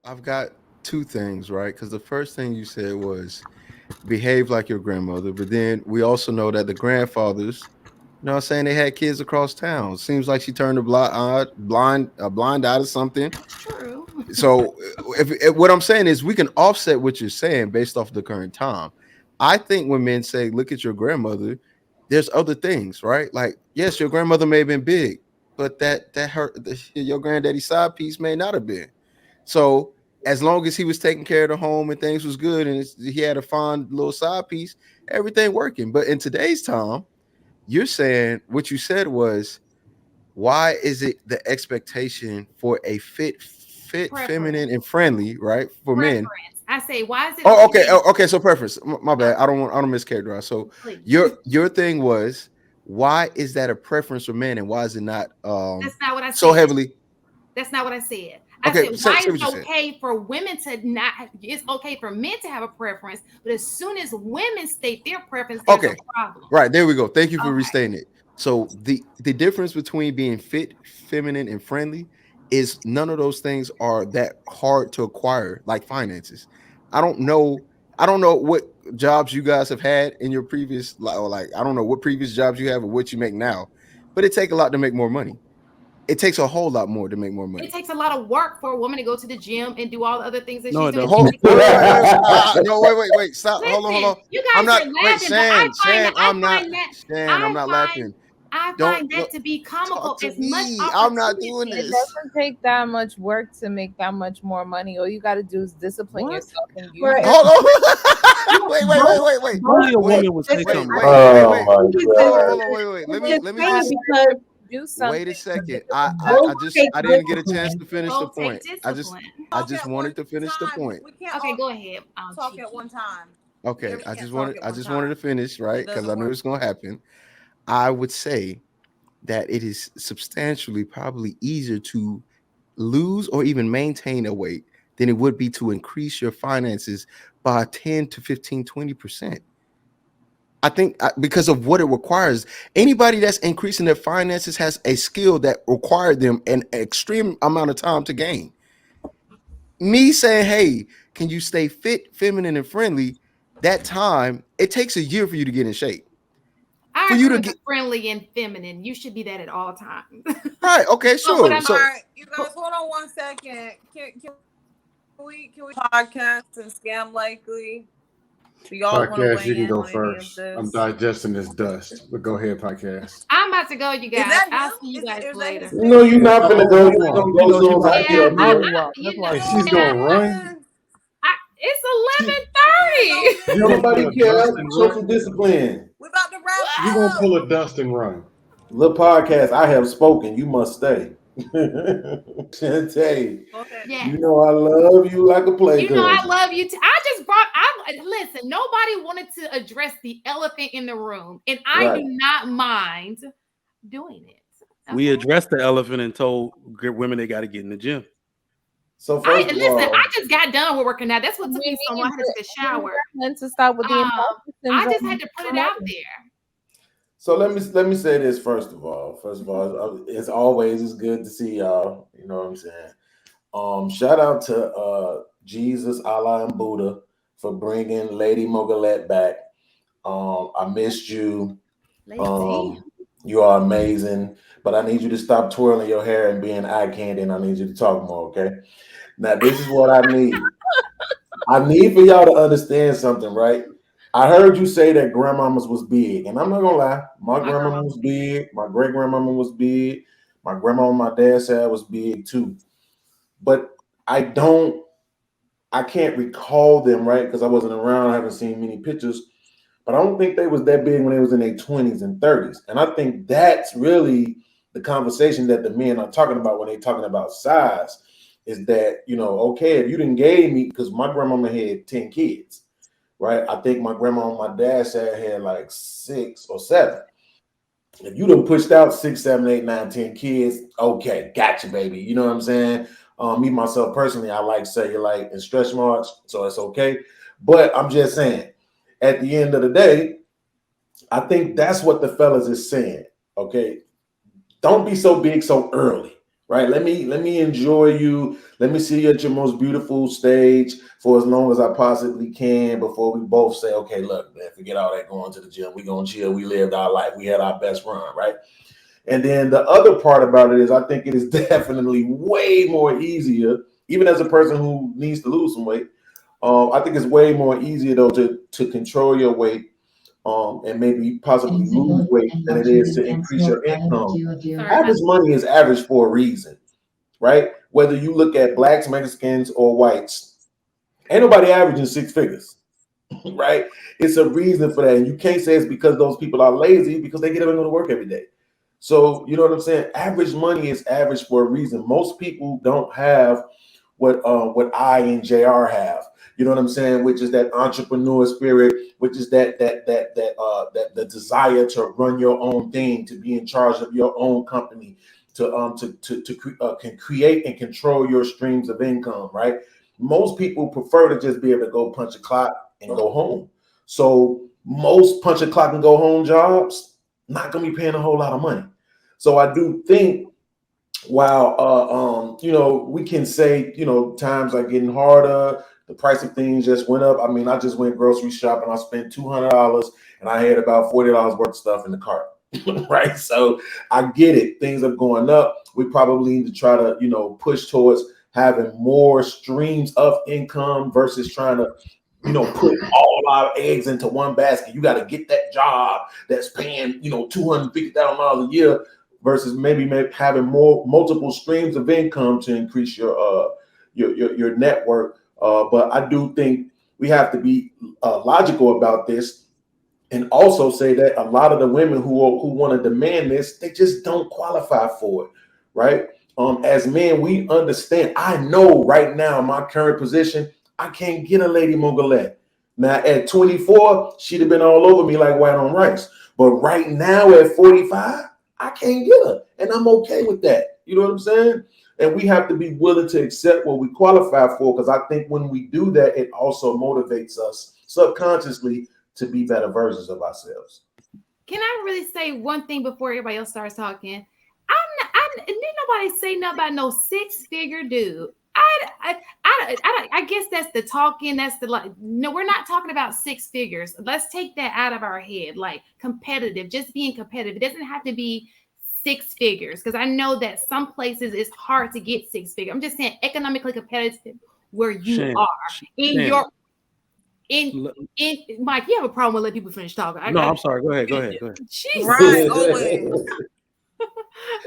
I've got two things, right? Because the first thing you said was behave like your grandmother, but then we also know that the grandfathers, you know what I'm saying, they had kids across town. Seems like she turned a blind eye to something. True. So if what I'm saying is we can offset what you're saying based off the current time. I think when men say, look at your grandmother, there's other things, right? Like, yes, your grandmother may have been big, but your granddaddy's side piece may not have been. So as long as he was taking care of the home and things was good and he had a fine little side piece, everything working. But in today's time, you're saying what you said was, why is it the expectation for a fit, feminine, Preference. and friendly, right, for men? Preference. I say, why is it Oh, okay, okay? okay. So preference. My bad. I don't mischaracterize. So Please. your thing was, why is that a preference for men, and why is it not That's not what I so said. heavily? That's not what I said. I Okay, said, why say is what you it said. okay for women to not, it's okay for men to have a preference, but as soon as women state their preference, there's a Okay, problem. right there we go. Thank you for Okay. restating it. So the difference between being fit, feminine, and friendly is none of those things are that hard to acquire, like finances. I don't know. I don't know what jobs you guys have had in your previous, or like I don't know what previous jobs you have or what you make now, but it takes a lot to make more money. It takes a whole lot more to make more It money. takes a lot of work for a woman to go to the gym and do all the other things that No, she's it doing. don't. Hold, She wait, takes wait, wait, care wait. of herself. No, wait, wait. Stop. Hold on, hold Listen, on. you I'm guys not. are Wait, laughing, but Shan, Shan. I'm not. Shan, I'm I not find laughing. I Don't find look. that to be Talk comical to as much me. I'm not doing It opportunity. this. doesn't take that much work to make that much more money. All you got to do is discipline What? yourself and use Right. your. Hold on. Wait, wait, wait, wait, wait, Don't Only a wait, woman would say listen. wait, something I like wait, that. wait, Oh wait. my think it's Hold on, god. hold on, wait, wait, wait. I'm Let just me saying just because Do wait a something to second. get the both take I didn't get a chance discipline. to finish the Both take point. discipline. I Talk just at one wanted to finish the time. point. We can't Okay, all go ahead, talk at Chichi. one time. Okay, Everybody can't talk at I one just wanted time. to finish, It right? Because doesn't I knew work. it's gonna happen. I would say that it is substantially probably easier to lose or even maintain a weight than it would be to increase your finances by 10 to 15, 20%. I think because of what it requires, anybody that's increasing their finances has a skill that required them an extreme amount of time to gain. Me saying, hey, can you stay fit, feminine, and friendly? That time, it takes a year for you to get in shape. For I you agree to with the get friendly and feminine. You should be that at all times. right, okay, But what sure. I'm All So right, you guys, hold on one second. Can we podcast and scam likely? Do y'all want to Podcast, you weigh can in go on any of first. I'm this? digesting this dust. But go ahead, podcast. I'm about to go, you Is guys. that I'll him? see you Is guys it? Is that his later. No, you're picture? not gonna Oh, go. hold You on. gonna You go know she soon as I about to get Yeah, up get here. mollywop. That's you why And know, she she's said gonna that. run. it's Shan, 11:30. don't You You gonna gonna nobody pull a care. Dustin Show run? some discipline. we about to wrap You gonna up. pull a dust and run. Little podcast, I have spoken. You must stay. Shantae, Go ahead. you Yes. know I love you like a play You know, I cousin. love you too. I listen, nobody wanted to address the elephant in the room, and I do Right. not mind doing it. We Okay. addressed the elephant and told women they got to get in the gym. So first of I all, just got done with working out. That's what We took me so long. I had to take a need shower. men to stop with the Um, imposter I just syndrome. had to put it out there. so let me say this first of all. First of all, as always, it's good to see y'all. You know what I'm saying. Shout out to Jesus, Allah, and Buddha for bringing Lady Mogulette back. I missed you. Lady Um, T. you are amazing, but I need you to stop twirling your hair and being eye candy, and I need you to talk more. Okay. Now this is what I need. I need for y'all to understand something, right? I heard you say that grandmamas was big, and I'm not gonna lie. My My grandmama grandma was was big. big. My great grandmama was big. My grandma on my dad's side was big too. But I don't, I can't recall them, right? Because I wasn't around. I haven't seen many pictures. But I don't think they was that big when they was in their 20s and 30s. And I think that's really the conversation that the men are talking about when they talking about size. Is that, okay, if you didn't gave me, because my grandmama had 10 kids, right? I think my grandma on my dad's side had like 6 or 7. If you done pushed out 6, 7, 8, 9, 10 kids, okay, gotcha, baby. You know what I'm saying? Me myself personally, I like cellulite and stretch marks, so it's okay. But I'm just saying, at the end of the day, I think that's what the fellas is saying. Okay, don't be so big so early. right? Let me enjoy you. Let me see you at your most beautiful stage for as long as I possibly can before we both say, okay, look, man, forget all that going to the gym. We gonna chill. We lived our life. We had our best run, right? And then the other part about it is I think it is definitely way more easier, even as a person who needs to lose some weight. I think it's way more easier though to control your weight and maybe possibly lose weight than it is to increase your income. Average money is average for a reason, right? Whether you look at blacks, Mexicans, or whites, ain't nobody averaging six figures, right? It's a reason for that. And you can't say it's because those people are lazy because they get up and go to work every day. So you know what I'm saying? Average money is average for a reason. Most people don't have what I and JR have. You know what I'm saying? Which is that entrepreneur spirit, which is that the desire to run your own thing, to be in charge of your own company, can create and control your streams of income, right? Most people prefer to just be able to go punch a clock and go home. So most punch a clock and go home jobs not gonna be paying a whole lot of money. So I do think while we can say, times are getting harder, the price of things just went up. I mean, I just went grocery shopping. I spent $200 and I had about $40 worth of stuff in the cart. Right. So I get it. Things are going up. We probably need to try to, push towards having more streams of income versus trying to, put all our eggs into one basket. You got to get that job that's paying, $250,000 a year versus maybe having multiple streams of income to increase your network. But I do think we have to be logical about this and also say that a lot of the women who want to demand this, they just don't qualify for it, right? As men, we understand. I know right now, my current position, I can't get a lady Mongolette. Now at 24, she'd have been all over me like white on rice. But right now at 45, I can't get her, and I'm okay with that. You know what I'm saying? And we have to be willing to accept what we qualify for, because I think when we do that, it also motivates us subconsciously to be better versions of ourselves. Can I really say one thing before everybody else starts talking? Didn't nobody say nothing about no six-figure dude. I guess that's the talking. That's the like. No, we're not talking about six figures. Let's take that out of our head. Like competitive, just being competitive. It doesn't have to be six figures, because I know that some places it's hard to get six figures. I'm just saying economically competitive where you are in your. In Mike, you have a problem with letting people finish talking. I'm sorry. Go ahead. Jesus. Right, always.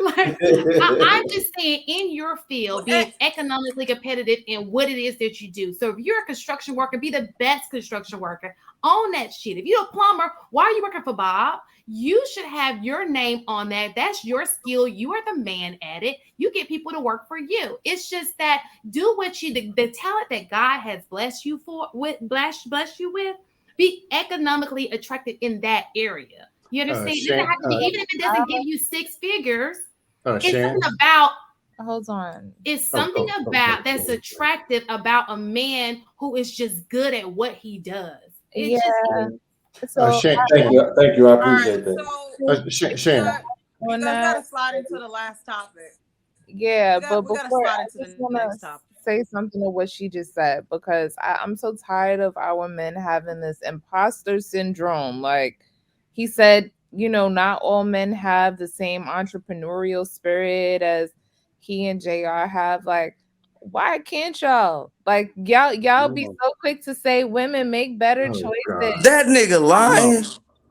Like, I'm just saying, in your field, being economically competitive in what it is that you do. So if you're a construction worker, be the best construction worker. Own that shit. If you're a plumber, why are you working for Bob? You should have your name on that. That's your skill. You are the man at it. You get people to work for you. It's just that do what the talent that God has blessed you you with. Be economically attractive in that area. You understand? It doesn't have to be, even if it doesn't give you six figures. It's something about. Hold on. It's something about that's attractive about a man who is just good at what he does. It's so thank you. I appreciate that. So Shannon, you guys gotta slide into the last topic. Yeah, but before I just want to say something to what she just said, because I'm so tired of our men having this imposter syndrome. Like he said, not all men have the same entrepreneurial spirit as he and JR have. Like, why can't y'all? Like, y'all be so quick to say women make better choices. God. That nigga lying.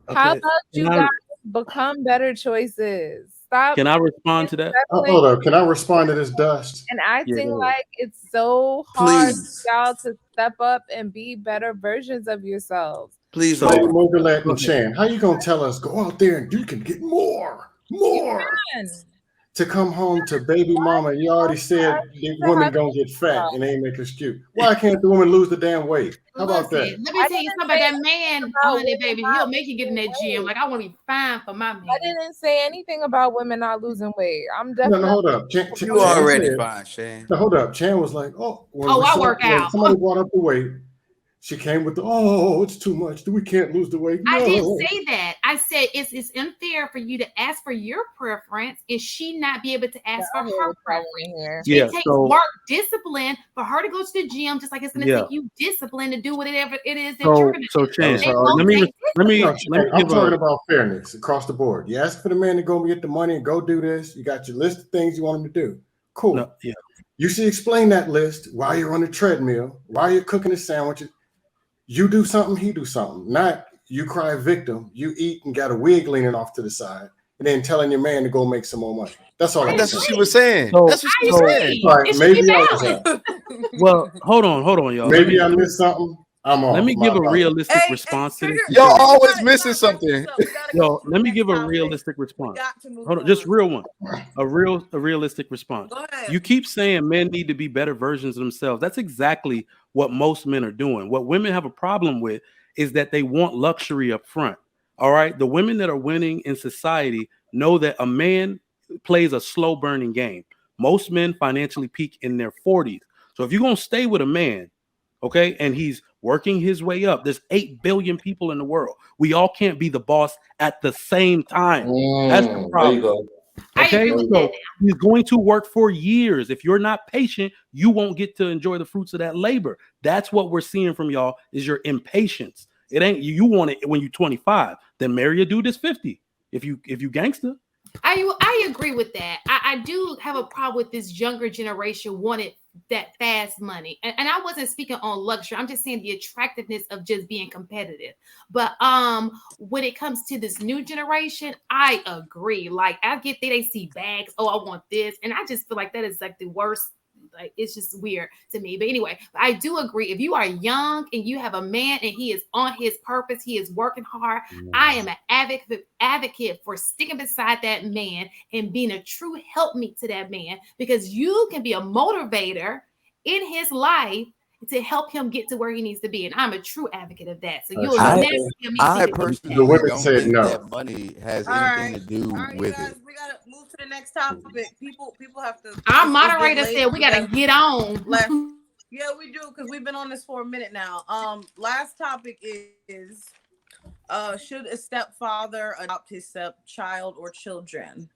How about you guys become better choices? Stop. Can I respond to that? Hold up. Can I respond to this dust? And acting like it's so hard for y'all to step up and be better versions of yourselves. Please, so Mogalat and Chan, how you gonna tell us go out there and you can get more to come home to baby mama? You already said the woman gonna get fat and ain't make excuse. Why can't the woman lose the damn weight? How about that? Let me tell you something about that man, honey, baby. He'll make you get in that gym. Like, I want to be fine for my man. I didn't say anything about women not losing weight. I'm definitely. No, hold up. You already fine, Shane. No, hold up. Chan was like, I work out. Somebody brought up the weight. She came with the, oh, it's too much. We can't lose the weight. No. I didn't say that. I said it's unfair for you to ask for your preference and she not be able to ask for her preference. Yeah, it takes work, discipline for her to go to the gym, just like it's going to take you discipline to do whatever it is that you're going to do. So Chance, let me I'm talking about fairness across the board. You ask for the man to go get the money and go do this. You got your list of things you want him to do. Cool. No, yeah. You should explain that list while you're on the treadmill, while you're cooking the sandwiches. You do something, he do something. Not you cry victim, you eat and got a wig leaning off to the side, and then telling your man to go make some more money. That's all. That's what she was saying. So, that's what she was saying. Right, maybe I was well, hold on, y'all. Maybe I missed something. I'm off. Let me give a realistic response to this. Y'all always missing something. Yo, let me give a realistic response. Hold on, just real one. A realistic response. You keep saying men need to be better versions of themselves. That's exactly what most men are doing. What women have a problem with is that they want luxury up front. All right. The women that are winning in society know that a man plays a slow burning game. Most men financially peak in their 40s. So if you're going to stay with a man, okay, and he's working his way up, there's 8 billion people in the world. We all can't be the boss at the same time. That's the problem. There you go. Okay, so he's going to work for years. If you're not patient, you won't get to enjoy the fruits of that labor. That's what we're seeing from y'all is your impatience. It ain't you want it when you're 25. Then marry a dude that's 50. If you gangster. I agree with that. I do have a problem with this younger generation wanted that fast money. And I wasn't speaking on luxury. I'm just saying the attractiveness of just being competitive. But when it comes to this new generation, I agree. Like I get there, they see bags. Oh, I want this. And I just feel like that is like the worst. Like it's just weird to me. But anyway, I do agree. If you are young and you have a man and he is on his purpose, he is working hard. I am an advocate for sticking beside that man and being a true helpmeet to that man, because you can be a motivator in his life to help him get to where he needs to be. And I'm a true advocate of that. So you'll never see me. I personally don't think that money has anything to do with it. We gotta move to the next topic. People have to. Our moderator said we gotta get on. Yeah, we do, because we've been on this for a minute now. Last topic is should a stepfather adopt his stepchild or children?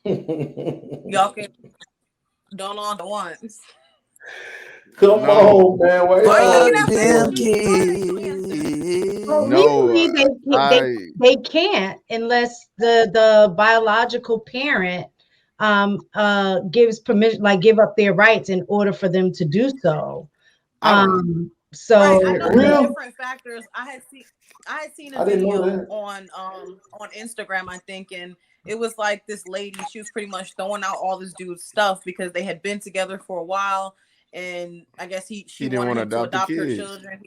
Y'all can don't on the ones. Come on, man. Wait damn kids. Well, legally, they can't unless the biological parent gives permission, like give up their rights in order for them to do so. So right, I know different factors. I had seen a video on Instagram, I think, and it was like this lady, she was pretty much throwing out all this dude's stuff because they had been together for a while. And I guess she didn't want to adopt her children.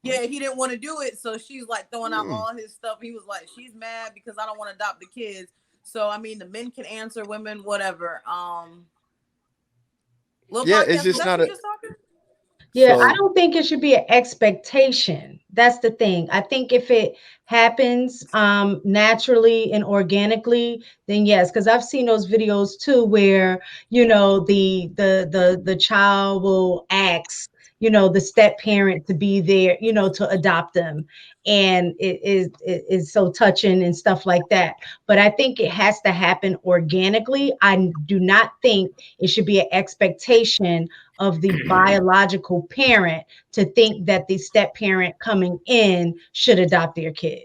He didn't want to do it. So she's like throwing out all his stuff. He was like, she's mad because I don't want to adopt the kids. So I mean, the men can answer, women, whatever. It's just not a. Yeah, I don't think it should be an expectation. That's the thing. I think if it happens naturally and organically, then yes, because I've seen those videos too where, you know, the child will ask, you know, the step parent to be there, you know, to adopt them. And it is so touching and stuff like that. But I think it has to happen organically. I do not think it should be an expectation of the biological parent to think that the step parent coming in should adopt their kid.